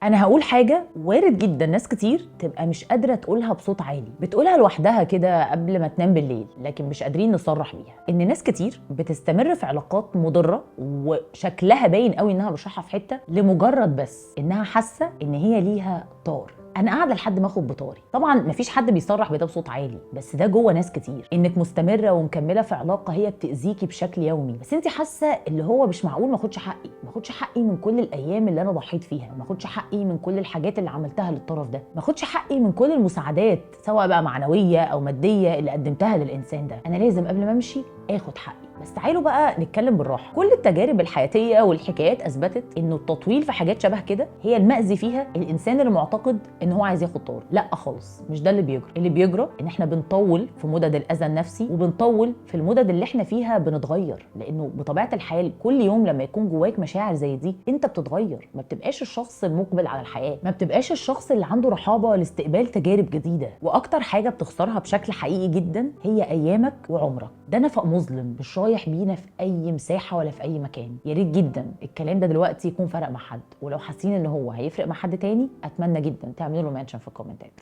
انا هقول حاجه وارد جدا ناس كتير تبقى مش قادره تقولها بصوت عالي، بتقولها لوحدها كده قبل ما تنام بالليل، لكن مش قادرين نصرح بيها. ان ناس كتير بتستمر في علاقات مضره وشكلها باين قوي انها بشرحها في حته لمجرد بس انها حاسه ان هي ليها طار. انا قاعده لحد ما اخد بطاري. طبعا مفيش حد بيصرح بده بصوت عالي، بس ده جوه ناس كتير. انك مستمره ومكمله في علاقه هي بتاذيكي بشكل يومي، بس انت حاسه اللي هو مش معقول ما اخدش حقي، ما اخدش حقي من كل الايام اللي انا ضحيت فيها، ما اخدش حقي من كل الحاجات اللي عملتها للطرف ده، ما اخدش حقي من كل المساعدات سواء بقى معنويه او ماديه اللي قدمتها للانسان ده. انا لازم قبل ما امشي اخد حقي. بس تعالوا بقى نتكلم بالراحه. كل التجارب الحياتيه والحكايات اثبتت انه التطويل في حاجات شبه كده هي المأذي فيها الانسان اللي معتقد ان هو عايز ياخد طار. لا خالص، مش ده اللي بيجرى. اللي بيجرى ان احنا بنطول في مدد الاذى النفسي، وبنطول في المدد اللي احنا فيها بنتغير، لانه بطبيعه الحال كل يوم لما يكون جواك مشاعر زي دي انت بتتغير. ما بتبقاش الشخص المقبل على الحياه، ما بتبقاش الشخص اللي عنده رحابه لاستقبال تجارب جديده. واكتر حاجه بتخسرها بشكل حقيقي جدا هي ايامك وعمرك. ده نفق مظلم مش رايح بينا في اي مساحه ولا في اي مكان. يا ريت جدا الكلام ده دلوقتي يكون فرق مع حد، ولو حاسين ان هو هيفرق مع حد تاني اتمنى جدا تعملوا له منشن في الكومنتات.